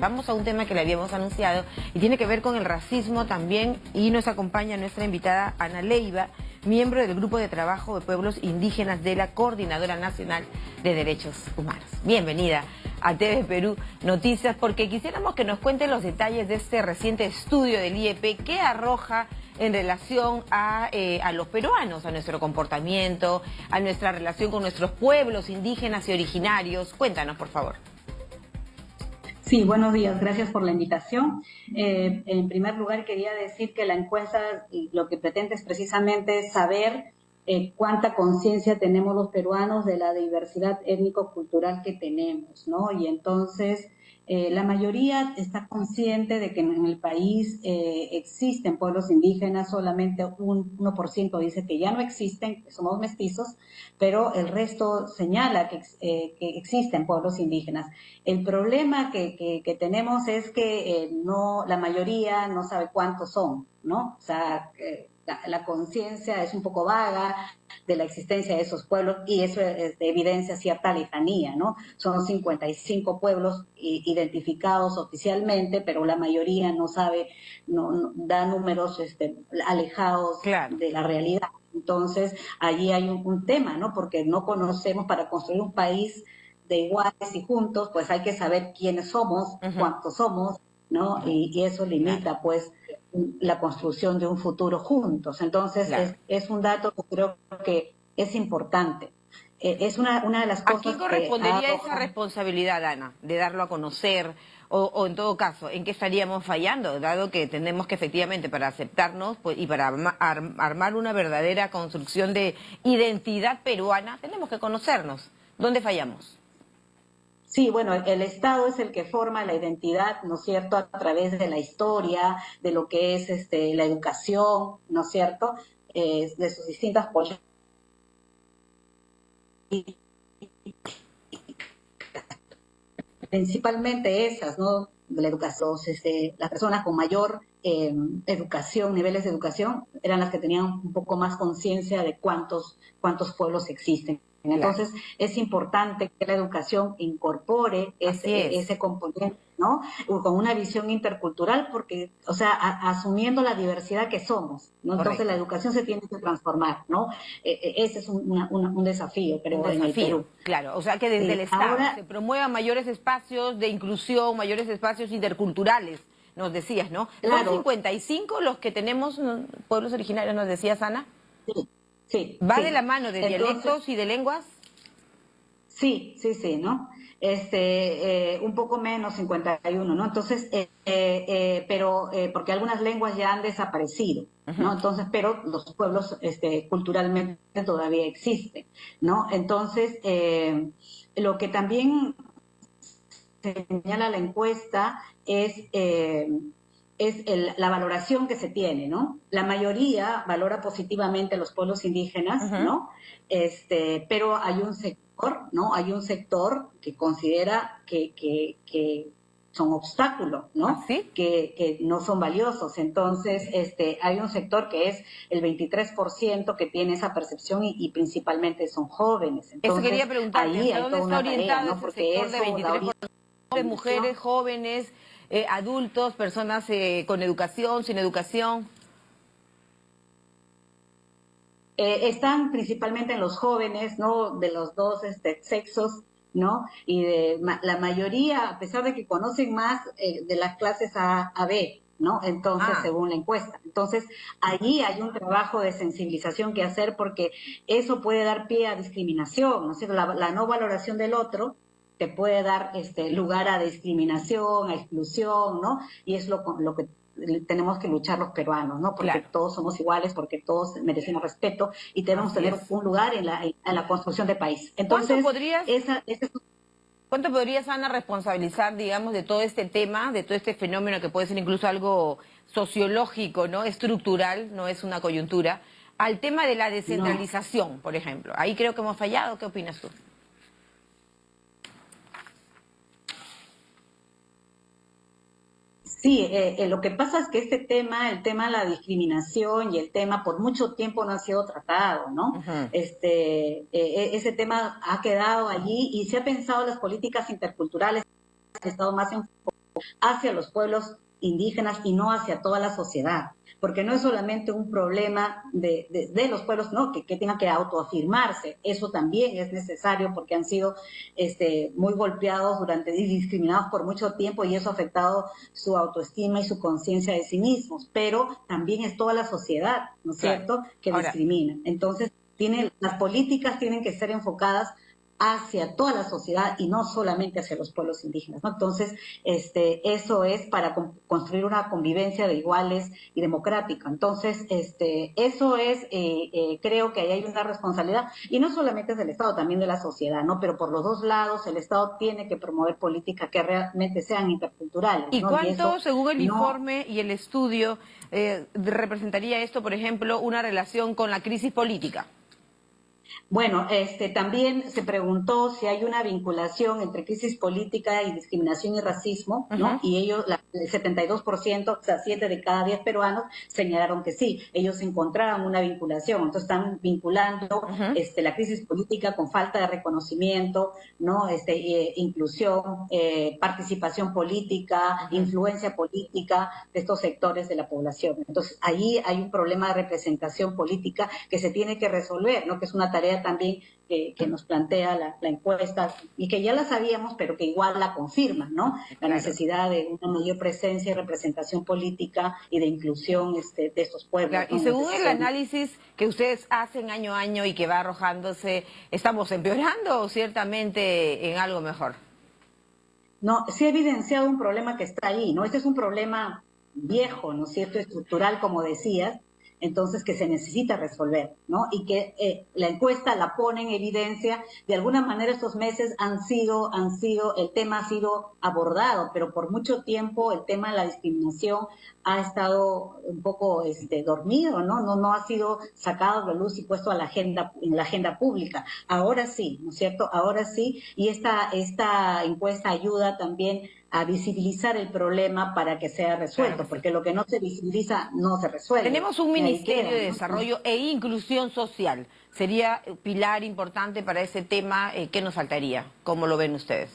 Vamos a un tema que le habíamos anunciado y tiene que ver con el racismo también, y nos acompaña nuestra invitada Ana Leiva, miembro del Grupo de Trabajo de Pueblos Indígenas de la Coordinadora Nacional de Derechos Humanos. Bienvenida a TV Perú Noticias, porque quisiéramos que nos cuente los detalles de este reciente estudio del IEP que arroja en relación a los peruanos, a nuestro comportamiento, a nuestra relación con nuestros pueblos indígenas y originarios. Cuéntanos, por favor. Sí, buenos días, gracias por la invitación. En primer lugar, quería decir que la encuesta lo que pretende es precisamente saber cuánta conciencia tenemos los peruanos de la diversidad étnico-cultural que tenemos, ¿no? Y entonces la mayoría está consciente de que en el país existen pueblos indígenas, solamente un 1% dice que ya no existen, que somos mestizos, pero el resto señala que existen pueblos indígenas. El problema que tenemos es que la mayoría no sabe cuántos son, ¿no? O sea, la conciencia es un poco vaga de la existencia de esos pueblos, y eso evidencia cierta lejanía, ¿no? Son 55 pueblos identificados oficialmente, pero la mayoría no sabe, no da números alejados de la realidad. Entonces, allí hay un tema, ¿no? Porque no conocemos, para construir un país de iguales y juntos, pues hay que saber quiénes somos, cuántos somos, ¿no? Y eso limita, pues, la construcción de un futuro juntos. Entonces, es un dato que creo que es importante. Es una de las cosas. ¿A quién correspondería esa responsabilidad, Ana, de darlo a conocer? O en todo caso, ¿en qué estaríamos fallando? Dado que tenemos que efectivamente, para aceptarnos pues, y para armar una verdadera construcción de identidad peruana, tenemos que conocernos. ¿Dónde fallamos? Sí, bueno, el Estado es el que forma la identidad, ¿no es cierto?, a través de la historia, de lo que es la educación, ¿no es cierto?, de sus distintas políticas. Principalmente esas, ¿no?, de la educación. Las personas con mayor educación, niveles de educación, eran las que tenían un poco más conciencia de cuántos pueblos existen. Entonces, es importante que la educación incorpore ese componente, ¿no? Con una visión intercultural, porque, o sea, asumiendo la diversidad que somos, ¿no? Entonces, la educación se tiene que transformar, ¿no? Ese es un desafío, creo, en el Perú. Claro, o sea, que desde el Estado se promuevan mayores espacios de inclusión, mayores espacios interculturales, nos decías, ¿no? Claro. ¿Son 55 los que tenemos pueblos originarios, nos decías, Ana? Sí. Sí, ¿Va de la mano de dialectos y de lenguas? Sí, ¿no? Un poco menos, 51, ¿no? Entonces, pero porque algunas lenguas ya han desaparecido, ¿no? Entonces, pero los pueblos culturalmente todavía existen, ¿no? Entonces, lo que también señala la encuesta es la valoración que se tiene, ¿no? La mayoría valora positivamente a los pueblos indígenas, ¿no? Pero hay un sector, ¿no? Hay un sector que considera que son obstáculos, ¿no? ¿Ah, sí? Que no son valiosos. Entonces, hay un sector que es el 23% que tiene esa percepción, y principalmente son jóvenes. Entonces, eso quería preguntarte, ahí hay ¿dónde toda está una tarea, orientado ¿no? ese Porque sector de 23%? De mujeres, jóvenes, adultos, personas con educación, sin educación. Están principalmente en los jóvenes, ¿no? De los dos sexos, ¿no? Y la mayoría, a pesar de que conocen más de las clases A, B, ¿no? Entonces, según la encuesta. Entonces, allí hay un trabajo de sensibilización que hacer, porque eso puede dar pie a discriminación, ¿no es cierto? La no valoración del otro te puede dar lugar a discriminación, a exclusión, ¿no? Y es lo que tenemos que luchar los peruanos, ¿no? Porque todos somos iguales, porque todos merecemos respeto, y debemos tener un lugar en la construcción del país. Entonces, ¿cuánto podrías, Ana, responsabilizar, digamos, de todo este tema, de todo este fenómeno que puede ser incluso algo sociológico, ¿no? Estructural, no es una coyuntura, al tema de la descentralización, por ejemplo? Ahí creo que hemos fallado. ¿Qué opinas tú? Sí, lo que pasa es que el tema de la discriminación, y el tema por mucho tiempo no ha sido tratado, ¿no? Ese tema ha quedado allí, y se ha pensado las políticas interculturales han estado más enfocadas hacia los pueblos indígenas y no hacia toda la sociedad, porque no es solamente un problema de los pueblos, ¿no? que tengan que autoafirmarse, eso también es necesario porque han sido muy golpeados y discriminados por mucho tiempo y eso ha afectado su autoestima y su conciencia de sí mismos, pero también es toda la sociedad, ¿no es cierto?, que discrimina. Entonces, las políticas tienen que ser enfocadas hacia toda la sociedad y no solamente hacia los pueblos indígenas, ¿no? Entonces, eso es para construir una convivencia de iguales y democrática. Entonces, eso es, creo que ahí hay una responsabilidad, y no solamente es del Estado, también de la sociedad, ¿no? Pero por los dos lados, el Estado tiene que promover políticas que realmente sean interculturales, ¿Y ¿no? cuánto, según el informe y el estudio, representaría esto, por ejemplo, una relación con la crisis política? Bueno, también se preguntó si hay una vinculación entre crisis política y discriminación y racismo, ¿no? Y ellos, el 72%, o sea, 7 de cada 10 peruanos señalaron que sí, ellos encontraban una vinculación. Entonces están vinculando la crisis política con falta de reconocimiento, ¿no? Inclusión, participación política, influencia política de estos sectores de la población. Entonces ahí hay un problema de representación política que se tiene que resolver, ¿no? Que es una tarea también que nos plantea la encuesta y que ya la sabíamos, pero que igual la confirma, ¿no? La necesidad de una mayor presencia y representación política y de inclusión de estos pueblos. Claro. Y según el análisis que ustedes hacen año a año y que va arrojándose, ¿estamos empeorando o ciertamente en algo mejor? No, sí ha evidenciado un problema que está ahí, ¿no? Este es un problema viejo, ¿no es cierto?, estructural, como decías, entonces que se necesita resolver, ¿no? Y que la encuesta la pone en evidencia. De alguna manera estos meses el tema ha sido abordado, pero por mucho tiempo el tema de la discriminación ha estado un poco dormido, ¿no? No ha sido sacado a la luz y puesto en la agenda pública. Ahora sí, ¿no es cierto? Ahora sí, y esta encuesta ayuda también a visibilizar el problema para que sea resuelto, porque lo que no se visibiliza no se resuelve. Tenemos un Ministerio de Desarrollo e Inclusión Social. ¿Sería pilar importante para ese tema? ¿Qué nos faltaría? ¿Cómo lo ven ustedes?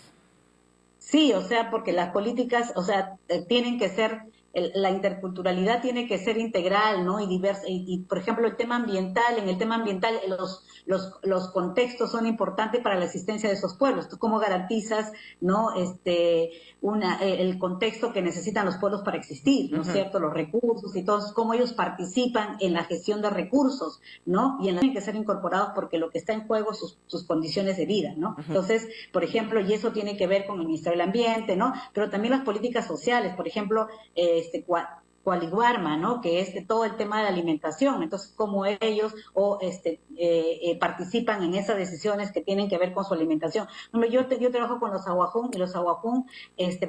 Sí, o sea, porque las políticas, o sea, tienen que ser, la interculturalidad tiene que ser integral, ¿no? Y diversa. Y, por ejemplo, en el tema ambiental, los contextos son importantes para la existencia de esos pueblos. ¿Tú cómo garantizas, no, el contexto que necesitan los pueblos para existir, ¿no es cierto? Los recursos y todo, cómo ellos participan en la gestión de recursos, ¿no? Y tienen que ser incorporados porque lo que está en juego es sus condiciones de vida, ¿no? Entonces, por ejemplo, y eso tiene que ver con el Ministerio del Ambiente, ¿no? Pero también las políticas sociales, por ejemplo, Coaliguarma, ¿no? Que es todo el tema de la alimentación. Entonces, cómo ellos participan en esas decisiones que tienen que ver con su alimentación. Yo trabajo con los aguajún, y los aguajún,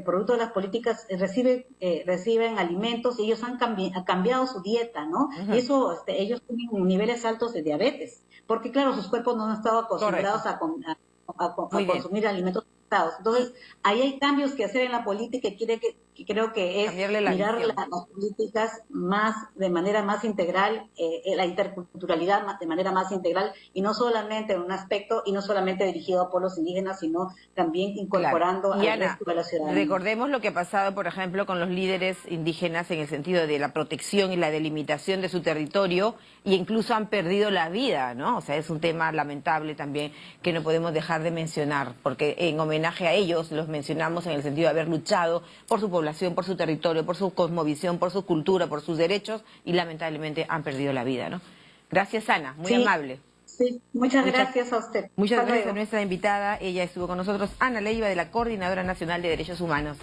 producto de las políticas, reciben alimentos y ellos han cambiado su dieta, ¿no? Y eso, ellos tienen niveles altos de diabetes, porque claro, sus cuerpos no han estado acostumbrados a consumir alimentos. Entonces, ahí hay cambios que hacer en la política que creo que es mirar las políticas de manera más integral, la interculturalidad de manera más integral, y no solamente en un aspecto, y no solamente dirigido a pueblos indígenas, sino también incorporando al resto de la ciudadanía. Recordemos lo que ha pasado, por ejemplo, con los líderes indígenas en el sentido de la protección y la delimitación de su territorio, e incluso han perdido la vida, ¿no? O sea, es un tema lamentable también que no podemos dejar de mencionar, porque en homenaje a ellos los mencionamos en el sentido de haber luchado por su población, por su territorio, por su cosmovisión, por su cultura, por sus derechos, y lamentablemente han perdido la vida, ¿no? Gracias, Ana, muy amable. Sí, muchas gracias a usted. Muchas gracias a nuestra invitada. Ella estuvo con nosotros, Ana Leiva, de la Coordinadora Nacional de Derechos Humanos.